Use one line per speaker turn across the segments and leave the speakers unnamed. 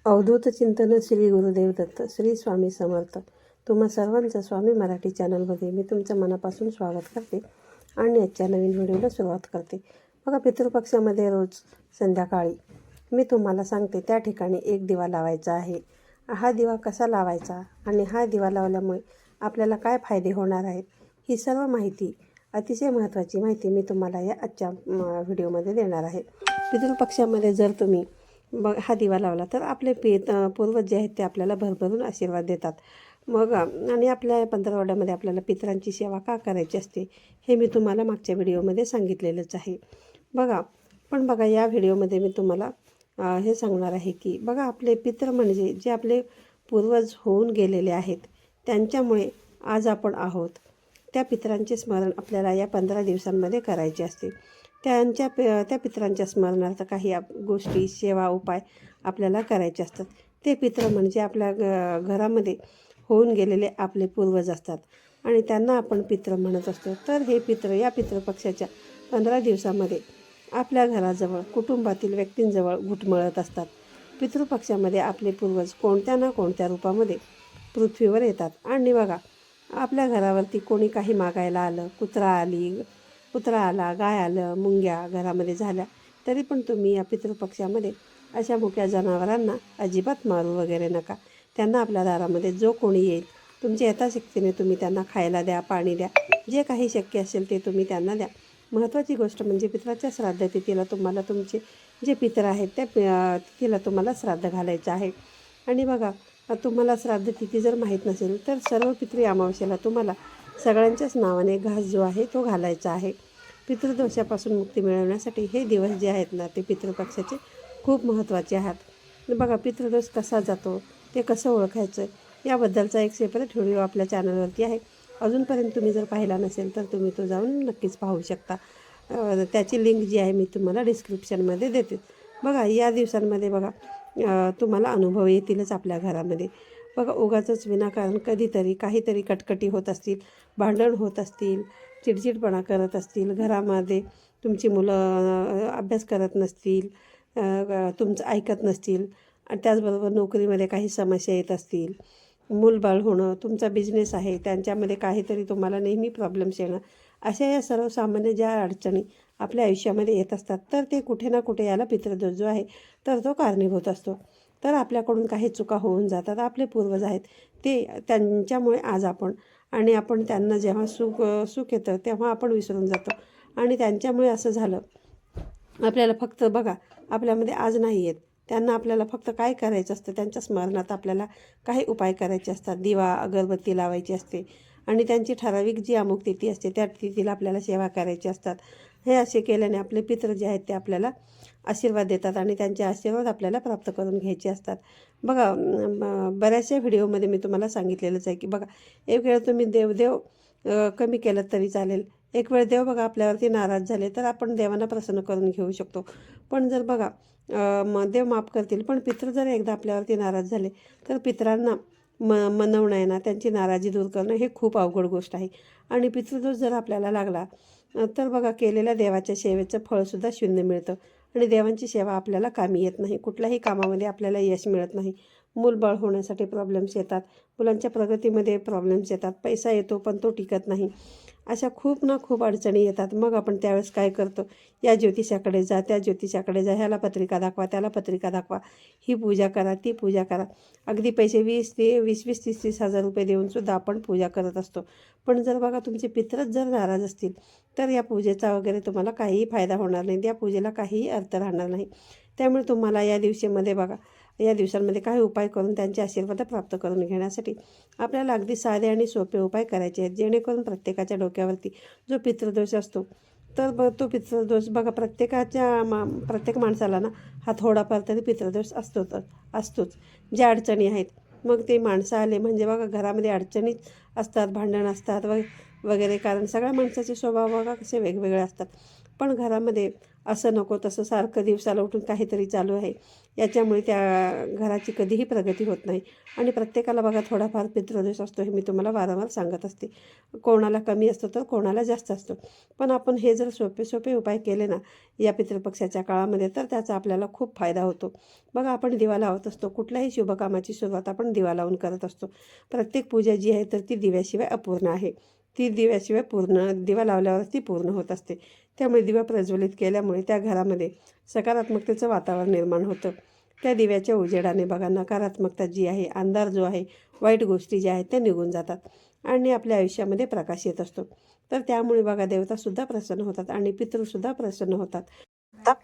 अवधूत चिंतन श्री गुरुदेव दत्त श्री स्वामी समर्थ. तुम्हा सर्वांचं स्वामी मराठी चॅनलमध्ये मी तुमचं मनापासून स्वागत करते आणि आजच्या नवीन व्हिडिओला सुरुवात करते. बघा, पितृपक्षामध्ये रोज संध्याकाळी मी तुम्हाला सांगते त्या ठिकाणी एक दिवा लावायचा आहे. हा दिवा कसा लावायचा आणि हा दिवा लावल्यामुळे आपल्याला काय फायदे होणार आहेत, ही सर्व माहिती, अतिशय महत्त्वाची माहिती मी तुम्हाला या आजच्या व्हिडिओमध्ये देणार आहे. पितृपक्षामध्ये जर तुम्ही हा दिवा लावला तर आपले पूर्वज जे आहेत ते आपल्याला भरभरून आशीर्वाद देतात. मग आणि आपल्या पंधरवड्यामध्ये आपल्याला पितरांची सेवा का करायची असते हे मी तुम्हाला मागच्या व्हिडिओमध्ये सांगितलेलंच आहे. बघा या व्हिडिओमध्ये मी तुम्हाला हे सांगणार आहे की बघा, आपले पितर म्हणजे जे आपले पूर्वज होऊन गेलेले आहेत, त्यांच्यामुळे आज आपण आहोत. त्या पितरांचे स्मरण आपल्याला या 15 दिवसांमध्ये करायचे असते. त्या पितरांच्या स्मरणार्थ काही गोष्टी, सेवा, उपाय आपल्याला करायचे असतात. ते पित्र म्हणजे आपल्या घरामध्ये होऊन गेलेले आपले पूर्वज असतात आणि त्यांना आपण पित्र म्हणत असतो. तर हे पित्र या पितृपक्षाच्या 15 दिवसामध्ये आपल्या घराजवळ, कुटुंबातील व्यक्तींजवळ घुटमळत असतात. पितृपक्षामध्ये आपले पूर्वज कोणत्या ना कोणत्या रूपामध्ये पृथ्वीवर येतात आणि बघा, आपल्या घरावरती कोणी काही मागायला आलं, कुत्रा आला, गाय आलं, मुंग्या घरामध्ये झाल्या, तरी पण तुम्ही या पितृपक्षामध्ये अशा मुक्या जनावरांना अजिबात मारू वगैरे नका. त्यांना आपल्या दारामध्ये जो कोणी येईल, तुमच्या यथाशक्तीने तुम्ही त्यांना खायला द्या, पाणी द्या, जे काही शक्य असेल ते तुम्ही त्यांना द्या. महत्त्वाची गोष्ट म्हणजे पितराच्या श्राद्ध तिथीला तुम्हाला तुमचे जे पितर आहेत त्या तिथीला तुम्हाला श्राद्ध घालायचं आहे. आणि बघा, तुम्हाला श्राद्ध तिथी जर माहीत नसेल तर सर्व पितृ अमावस्येला तुम्हाला सगळ्यांच्याच नावाने घास जो आहे तो घालायचा आहे. पितृदोषापासून मुक्ती मिळवण्यासाठी हे दिवस जे आहेत ना, ते पितृपक्षाचे खूप महत्त्वाचे आहेत. बघा, पितृदोष कसा जातो, ते कसं ओळखायचं, याबद्दलचा एक सेपरेट व्हिडिओ आपल्या चॅनलवरती आहे. अजूनपर्यंत तुम्ही जर पाहिला नसेल तर तुम्ही तो जाऊन नक्कीच पाहू शकता. त्याची लिंक जी आहे मी तुम्हाला डिस्क्रिप्शनमध्ये देते. बघा, या दिवसांमध्ये तुम्हाला अनुभव येतीलच आपल्या घरामध्ये. बघा, उगाचच विनाकारण कधीतरी काहीतरी कटकटी होत असतील, भांडण होत असतील, चिडचिडपणा करत असतील, घरामध्ये तुमची मुलं अभ्यास करत नसतील, तुमचं ऐकत नसतील, त्याचबरोबर नोकरीमध्ये काही समस्या येत असतील, मूलबाळ होणं, तुमचा बिझनेस आहे त्यांच्यामध्ये काहीतरी तुम्हाला नेहमी प्रॉब्लेम्स येणं, अशा या सर्वसामान्य ज्या अडचणी आपल्या आयुष्यामध्ये येत असतात, तर ते कुठे ना कुठे याला पितृदोष जो आहे तर तो कारणीभूत असतो. तर आपल्याकडून काही चुका होऊन जातात. आपले पूर्वज आहेत ते, त्यांच्यामुळे आज आपण त्यांना जेव्हा सुख येतं तेव्हा आपण विसरून जातो आणि त्यांच्यामुळे असं झालं. आपल्याला फक्त बघा, आपल्यामध्ये आज नाही येत, त्यांना आपल्याला फक्त काय करायचं असतं, त्यांच्या स्मरणात आपल्याला काही उपाय करायचे असतात. दिवा, अगरबत्ती लावायची असते आणि त्यांची ठराविक जी अमुक तिथी असते त्या तिथीला आपल्याला सेवा करायची असतात. हे असे केल्याने आपले पितृ जे आहेत ते आपल्याला आशीर्वाद देतात आणि त्यांचे आशीर्वाद आपल्याला प्राप्त करून घ्यायचे असतात. बघा, बऱ्याचशा व्हिडिओमध्ये मी तुम्हाला सांगितलेलंच आहे की बघा, एक वेळ तुम्ही देव कमी केलं तरी चालेल. एक वेळ देव बघा आपल्यावरती नाराज झाले तर आपण देवांना प्रसन्न करून घेऊ शकतो. पण जर बघा, देव माफ करतील, पण पितृ जर एकदा आपल्यावरती नाराज झाले तर पितरांना मनवणं आहे ना, त्यांची नाराजी दूर करणं हे खूप अवघड गोष्ट आहे. आणि पितृदोष जर आपल्याला लागला तर बघा, केलेल्या देवाच्या सेवेचं फळसुद्धा शून्य मिळतं आणि देवांची सेवा आपल्याला कामी येत नाही. कुठल्याही कामामध्ये आपल्याला यश मिळत नाही. मूलबाळ होण्यासाठी प्रॉब्लेम्स येतात, मुलांच्या प्रगतीमध्ये प्रॉब्लेम्स येतात, पैसा येतो पण तो टिकत नाही, अशा खूप अडचणी येतात. मग आपण त्यावेळेस काय करतो, या ज्योतिषाकडे जा, त्या ज्योतिषाकडे जा, ह्याला पत्रिका दाखवा, त्याला पत्रिका दाखवा, ही पूजा करा, ती पूजा करा. अगदी पैसे 20-30 हजार रुपये देऊनसुद्धा आपण पूजा करत असतो. पण जर बघा, तुमचे पित्रच जर नाराज असतील तर या पूजेचा वगैरे तुम्हाला काहीही फायदा होणार नाही, त्या पूजेला काहीही अर्थ राहणार नाही. त्यामुळे तुम्हाला या दिवसांमध्ये काही उपाय करून त्यांचे आशीर्वाद प्राप्त करून घेण्यासाठी आपल्याला अगदी साधे आणि सोपे उपाय करायचे आहेत, जेणेकरून प्रत्येकाच्या डोक्यावरती जो पितृदोष असतो तर तो पितृदोष बघा, प्रत्येक माणसाला ना हा थोडाफार तरी पितृदोष असतोच. ज्या अडचणी आहेत, मग ते माणसं आले म्हणजे बघा, घरामध्ये अडचणी असतात, भांडण असतात वगैरे, कारण सगळ्या माणसाचे स्वभाव बघा कसे वेगवेगळे असतात. पण घरामध्ये असं नको तसं सारखं दिवसाला उठून काहीतरी चालू आहे, याच्यामुळे त्या घराची कधीही प्रगती होत नाही. आणि प्रत्येकाला बघा थोडाफार पितृदोष असतो, हे मी तुम्हाला वारंवार सांगत असते. कोणाला कमी असतो तर कोणाला जास्त असतो. पण आपण हे जर सोपे सोपे उपाय केले ना या पितृपक्षाच्या काळामध्ये, तर त्याचा आपल्याला खूप फायदा होतो. बघा, आपण दिवा लावत असतो, कुठल्याही शुभकामाची सुरुवात आपण दिवा लावून करत असतो. प्रत्येक पूजा जी आहे तर ती दिव्याशिवाय अपूर्ण आहे. ती दिव्याशिवाय दिवा लावल्यावर ती पूर्ण होत असते. त्यामुळे दिवा प्रज्वलित केल्यामुळे त्या घरामध्ये सकारात्मकतेचं वातावरण निर्माण होतं. त्या दिव्याच्या उजेडाने बघा नकारात्मकता जी आहे, अंधार जो आहे, वाईट गोष्टी ज्या आहेत त्या निघून जातात आणि आपल्या आयुष्यामध्ये प्रकाश येत असतो. तर त्यामुळे बघा देवतासुद्धा प्रसन्न होतात आणि पितृसुद्धा प्रसन्न होतात.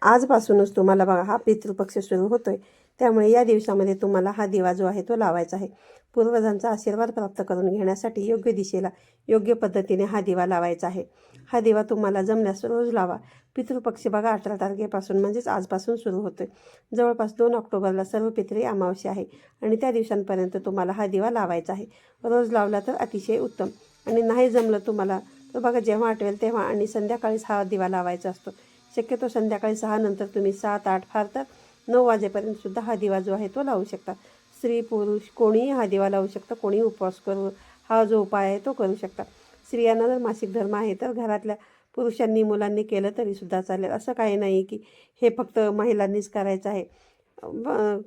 आजपासूनच तुम्हाला बघा हा पितृपक्ष सुरू होतोय, त्यामुळे या दिवसामध्ये तुम्हाला हा दिवा जो आहे तो लावायचा आहे. पूर्वजांचा आशीर्वाद प्राप्त करून घेण्यासाठी योग्य दिशेला योग्य पद्धतीने हा दिवा लावायचा आहे. हा दिवा तुम्हाला जमल्यास रोज लावा. पितृपक्ष बघा 18 तारखेपासून म्हणजेच आजपासून सुरू होतोय. जवळपास 2 ऑक्टोबरला सर्व पितरी अमावस्या आहे आणि त्या दिवसांपर्यंत तुम्हाला हा दिवा लावायचा आहे. रोज लावला तर अतिशय उत्तम. आणि नाही जमलं तुम्हाला तर बघा जेव्हा आठवेल तेव्हा आणि संध्याकाळीच हा दिवा लावायचा असतो. शक्यतो संध्याकाळी 6 नंतर तुम्ही 7, 8 फार तर 9 वाजेपर्यंत सुद्धा हा दिवा जो आहे तो लावू शकता. स्त्री पुरुष कोणीही हा दिवा लावू शकता, कोणीही उपवास करू हा जो उपाय आहे तो करू शकता. स्त्रियांना जर मासिक धर्म आहे तर घरातल्या पुरुषांनी मुलांनी केलं तरीसुद्धा चालेल. असं काही नाही की हे फक्त महिलांनीच करायचं आहे,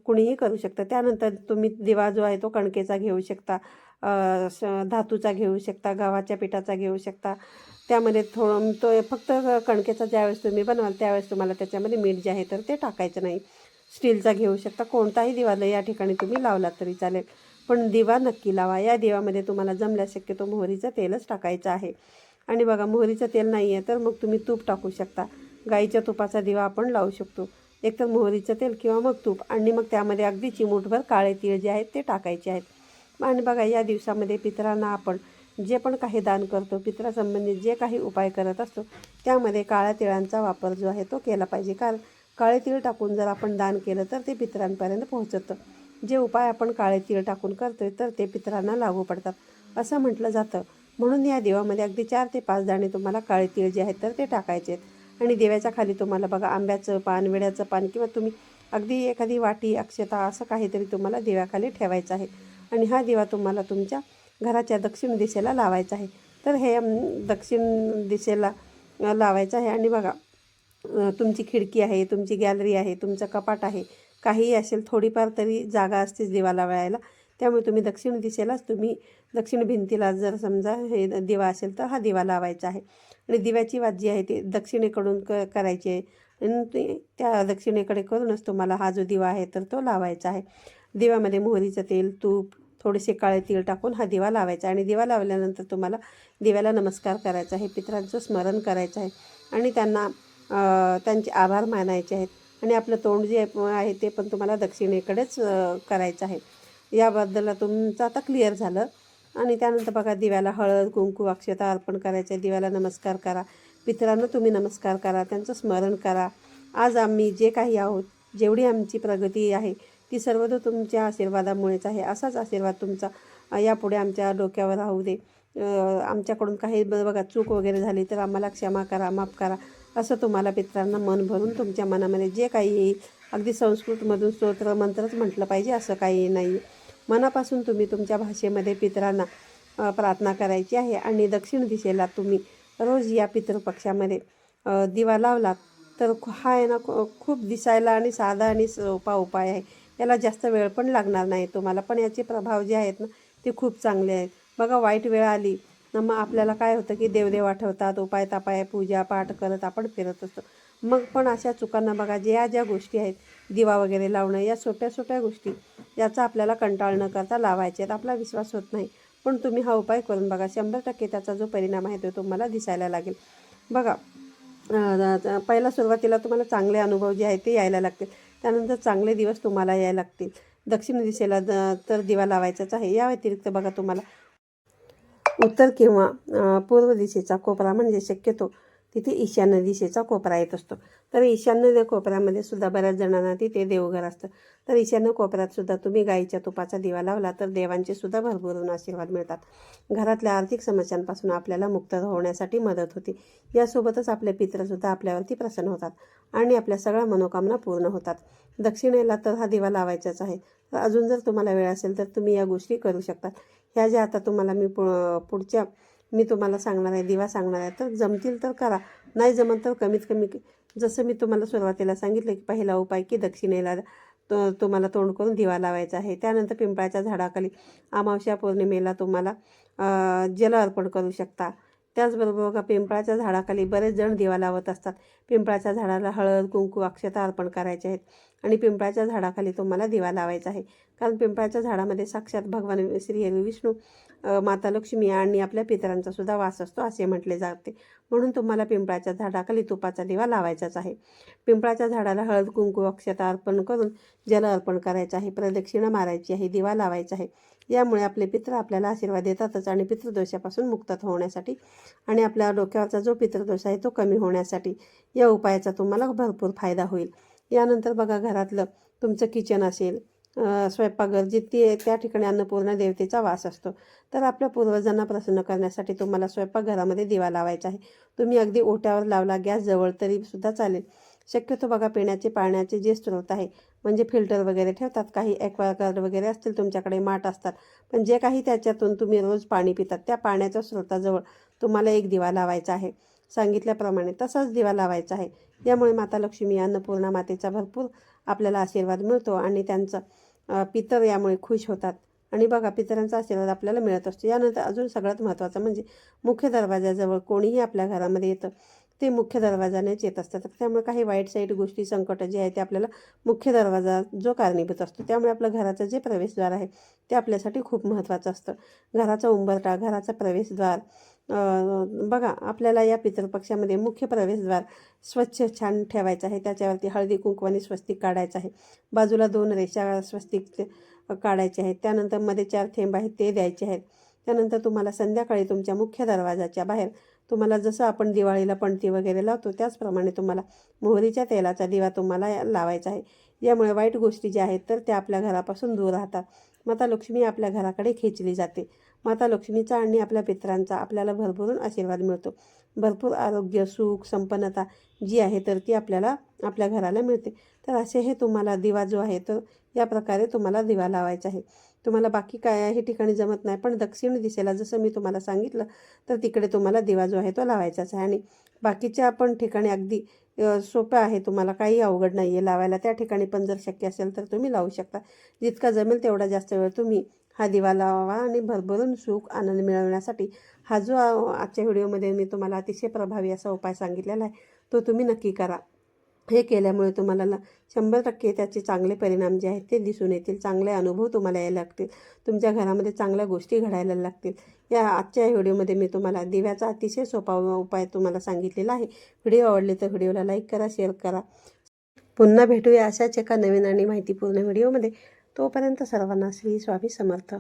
कुणीही करू शकतं. त्यानंतर तुम्ही दिवा जो आहे तो कणकेचा घेऊ शकता, धातूचा घेऊ शकता, गव्हाच्या पिठाचा घेऊ शकता. त्यामध्ये तो फक्त कणकेचा ज्यावेळेस तुम्ही बनवाल त्यावेळेस तुम्हाला त्याच्यामध्ये मीठ जे आहे तर ते टाकायचं नाही. स्टीलचा घेऊ शकता, कोणताही दिवा या ठिकाणी तुम्ही लावलात तरी चालेल, पण दिवा नक्की लावा. या दिव्यामध्ये तुम्हाला जमल्यास शक्यतो मोहरीचं तेलच टाकायचं आहे. आणि बघा मोहरीचं तेल नाही आहे तर मग तुम्ही तूप टाकू शकता. गाईच्या तुपाचा दिवा आपण लावू शकतो. एकतर मोहरीचं तेल किंवा मग तूप, आणि मग त्यामध्ये अगदी चिमूटभर काळे तीळ जे आहेत ते टाकायचे आहेत. आणि बघा या दिवसामध्ये पितरांना आपण जे पण काही दान करतो, पितरासंबंधित जे काही उपाय करत असतो त्यामध्ये काळ्या तिळांचा वापर जो आहे तो केला पाहिजे. कारण काळे तीळ टाकून जर आपण दान केलं तर ते पितरांपर्यंत पोहोचतं. जे उपाय आपण काळे तीळ टाकून करतोय तर ते पितरांना लागू पडतात असं म्हटलं जातं. म्हणून या दिवामध्ये अगदी 4 ते 5 दाणे तुम्हाला काळे तीळ जे आहेत तर ते टाकायचे आहेत. आणि दिव्याच्या खाली तुम्हाला बघा आंब्याचं पान, विड्याचं पान किंवा तुम्ही अगदी एखादी वाटी, अक्षता असं काहीतरी तुम्हाला दिव्याखाली ठेवायचं आहे. आणि हा दिवा तुम्हाला तुमच्या घराच्या दक्षिण दिशेला लावायचा आहे. तर हे दक्षिण दिशेला लावायचं आहे. आणि बघा तुमची खिडकी आहे, तुमची गॅलरी आहे, तुमचं कपाट आहे, काहीही असेल थोडीफार तरी जागा असतेच दिवा लावायला. त्यामुळे तुम्ही दक्षिण दिशेलाच दक्षिण भिंतीला जर समजा हे दिवा असेल तर हा दिवा लावायचा आहे. आणि दिव्याची वात जी आहे ती दक्षिणेकडून करायची आहे आणि त्या दक्षिणेकडे करूनच तुम्हाला हा जो दिवा आहे तर तो लावायचा आहे. दिव्यामध्ये मोहरीचं तेल, तूप, थोडेसे काळे तीळ टाकून हा दिवा लावायचा. आणि दिवा लावल्यानंतर तुम्हाला दिव्याला नमस्कार करायचा आहे, पितरांचं स्मरण करायचं आहे आणि त्यांचे आभार मानायचे आहेत. आणि आपलं तोंड जे आहे ते पण तुम्हाला दक्षिणेकडेच करायचं आहे. याबद्दल तुमचं आता क्लिअर झालं. आणि त्यानंतर बघा दिव्याला हळद, कुंकू, अक्षता अर्पण करायचे, दिव्याला नमस्कार करा, पितरांना तुम्ही नमस्कार करा, त्यांचं स्मरण करा. आज आम्ही जे काही आहोत, जेवढी आमची प्रगती आहे ती सर्व तुमच्या आशीर्वादामुळेच आहे. असाच आशीर्वाद तुमचा यापुढे आमच्या डोक्यावर राहू दे. आमच्याकडून काही बघा चूक वगैरे झाली तर आम्हाला क्षमा करा, माफ करा, असं तुम्हाला पितरांना मन भरून तुमच्या मनामध्ये जे काही येईल, अगदी संस्कृतमधून स्तोत्र मंत्रच म्हटलं पाहिजे असं काही नाही. मनापासून तुम्ही तुमच्या भाषेमध्ये पितरांना प्रार्थना करायची आहे. आणि दक्षिण दिशेला तुम्ही रोज या पितृपक्षामध्ये दिवा लावलात तर हा आहे ना खूप दिसायला आणि साधा आणि सोपा उपाय आहे. याला जास्त वेळ पण लागणार नाही तुम्हाला, पण याचे प्रभाव जे आहेत ना ते खूप चांगले आहेत. बघा वाईट वेळ आली ना मग आपल्याला काय होतं की देवदेव आठवतात, उपाय तापाय पूजा पाठ करत आपण फिरत असतो. मग पण अशा चुकांना बघा ज्या गोष्टी आहेत, दिवा वगैरे लावणं, या सोप्या सोप्या गोष्टी याचा आपल्याला कंटाळ न करता लावायचे आहेत. आपला विश्वास होत नाही पण तुम्ही हा उपाय करून बघा, 100% त्याचा जो परिणाम आहे तो तुम्हाला दिसायला लागेल. बघा पहिला सुरुवातीला तुम्हाला चांगले अनुभव जे आहेत ते यायला लागतील, त्यानंतर चांगले दिवस तुम्हाला यायला लागतील. दक्षिण दिशेला तर दिवा लावायचाच आहे. या व्यतिरिक्त बघा तुम्हाला उत्तर किंवा पूर्व दिशेचा कोपरा म्हणजे शक्यतो तिथे ईशान्य दिशेचा कोपरा येत असतो. तर ईशान्य कोपऱ्यामध्ये सुद्धा बऱ्याच जणांना तिथे देवघर असतं. तर ईशान्य कोपऱ्यात सुद्धा तुम्ही गाईच्या तुपाचा दिवा लावला तर देवांचे सुद्धा भरभरून आशीर्वाद मिळतात. घरातल्या आर्थिक समस्यांपासून आपल्याला मुक्त होण्यासाठी मदत होते. यासोबतच आपले पितरसुद्धा आपल्यावरती प्रसन्न होतात आणि आपल्या सगळ्या मनोकामना पूर्ण होतात. दक्षिणेला तर हा दिवा लावायचाच आहे. अजून जर तुम्हाला वेळ असेल तर तुम्ही या गोष्टी करू शकतात. ह्या ज्या आता तुम्हाला मी तुम्हाला सांगणार आहे, दिवा सांगणार आहे, तर जमतील तर करा, नाही जमत तर कमीत कमी जसं मी तुम्हाला सुरुवातीला सांगितलं की पहिला उपाय की दक्षिणेला तुम्हाला तोंड करून दिवा लावायचा आहे. त्यानंतर पिंपळाच्या झाडाखाली अमावस्या पौर्णिमेला तुम्हाला जल अर्पण करू शकता. त्याचबरोबर बघा, पिंपळाच्या झाडाखाली बरेच जण दिवा लावत असतात. पिंपळाच्या झाडाला हळद, कुंकू, अक्षता अर्पण करायचे आहेत आणि पिंपळाच्या झाडाखाली तुम्हाला दिवा लावायचा आहे. कारण पिंपळाच्या झाडामध्ये साक्षात भगवान श्री विष्णू, माता लक्ष्मी आणि आपल्या पितरांचा सुद्धा वास असतो असे म्हटले जाते. म्हणून तुम्हाला पिंपळाच्या झाडाखाली तुपाचा दिवा लावायचाच आहे. पिंपळाच्या झाडाला हळद, कुंकू, अक्षता अर्पण करून जल अर्पण करायचं आहे, प्रदक्षिणा मारायची आहे, दिवा लावायचा आहे. यामुळे आपले पितृ आपल्याला आशीर्वाद देतातच आणि पितृदोषापासून मुक्त होण्यासाठी आणि आपल्या डोक्यावरचा जो पितृदोष आहे तो कमी होण्यासाठी या उपायाचा तुम्हाला भरपूर फायदा होईल. यानंतर बघा, घरातलं तुमचं किचन असेल, स्वयंपाकघर, जिथे त्या ठिकाणी अन्नपूर्णा देवतेचा वास असतो. तर आपल्या पूर्वजांना प्रसन्न करण्यासाठी तुम्हाला स्वयंपाकघरामध्ये दिवा लावायचा आहे. तुम्ही अगदी ओट्यावर लावला, गॅसजवळ, तरी सुद्धा चालेल. शक्यतो बघा, पिण्याचे पाण्याचे जे स्रोत आहे म्हणजे फिल्टर वगैरे ठेवतात, काही ॲक्वागार्ड वगैरे असतील तुमच्याकडे, माठ असतात, पण जे काही त्याच्यातून तुम्ही रोज पाणी पितात त्या पाण्याच्या स्रोताजवळ तुम्हाला एक दिवा लावायचा आहे. सांगितल्याप्रमाणे तसाच दिवा लावायचा आहे. यामुळे माता लक्ष्मी, अन्नपूर्णा मातेचा भरपूर आपल्याला आशीर्वाद मिळतो आणि त्यांचं पितर यामुळे खुश होतात. आणि बघा, पितरांचा आशीर्वाद आपल्याला मिळत असतो. यानंतर अजून सगळ्यात महत्त्वाचं म्हणजे मुख्य दरवाजाजवळ कोणीही आपल्या घरामध्ये येतं ते मुख्य दरवाजानेच येत असतात. तर त्यामुळे काही वाईट साईट गोष्टी, संकट जे आहे ते आपल्याला मुख्य दरवाजा जो कारणीभूत असतो. त्यामुळे आपलं घराचं जे प्रवेशद्वार आहे ते आपल्यासाठी खूप महत्त्वाचं असतं. घराचा उंबरठा, घराचा प्रवेशद्वार, बघा, आपल्याला या पितृपक्षामध्ये मुख्य प्रवेशद्वार स्वच्छ छान ठेवायचं आहे. त्याच्यावरती हळदी कुंकवानी स्वस्तिक काढायचं आहे. बाजूला 2 रेषा स्वस्तिक काढायचे आहेत. त्यानंतर मध्ये 4 थेंब आहेत ते द्यायचे आहेत. त्यानंतर तुम्हाला संध्याकाळी तुमच्या मुख्य दरवाजाच्या बाहेर तुम्हाला जसं आपण दिवाळीला पणती वगैरे लावतो त्याचप्रमाणे तुम्हाला मोहरीच्या तेलाचा दिवा तुम्हाला लावायचा आहे. यामुळे वाईट गोष्टी ज्या आहेत तर त्या आपल्या घरापासून दूर राहतात. माता लक्ष्मी आपल्या घराकडे खेचली जाते. माता लक्ष्मीचा आणि आपल्या पितरांचा आपल्याला भरभरून आशीर्वाद मिळतो. भरपूर आरोग्य, सुख, संपन्नता जी आहे तर ती आपल्याला आपल्या घराला मिळते. तर असे हे तुम्हाला दिवा जो आहे तर या प्रकारे तुम्हाला दिवा लावायचा आहे. तुम्हाला बाकी काही ठिकाणी जमत नाही, पण दक्षिण दिशेला जसं मी तुम्हाला सांगितलं तर तिकडे तुम्हाला दिवा जो आहे तो लावायचाच आहे. आणि बाकीच्या आपण ठिकाणी अगदी सोपं आहे, तुम्हाला काही अवघड नाही आहे लावायला. त्या ठिकाणी पण जर शक्य असेल तर तुम्ही लावू शकता. जितका जमेल तेवढा जास्त वेळ तुम्ही हा दिवा लावा आणि भरभरून सुख, आनंद मिळवण्यासाठी हा जो आजच्या व्हिडिओमध्ये मी तुम्हाला अतिशय प्रभावी असा उपाय सांगितलेला आहे तो तुम्ही नक्की करा. हे केल्यामुळे तुम्हाला 100% त्याचे चांगले परिणाम जे आहेत ते दिसून येतील. चांगले अनुभव तुम्हाला यायला लागतील. तुमच्या घरामध्ये चांगल्या गोष्टी घडायला लागतील. या आजच्या व्हिडिओमध्ये मी तुम्हाला दिव्याचा अतिशय सोपा उपाय तुम्हाला सांगितलेला आहे. व्हिडिओ आवडले तर व्हिडिओला लाईक करा, शेअर करा. पुन्हा भेटूया अशाच एका नवीन आणि माहितीपूर्ण व्हिडिओमध्ये. तोपर्यंत सर्वांना श्री स्वामी समर्थ.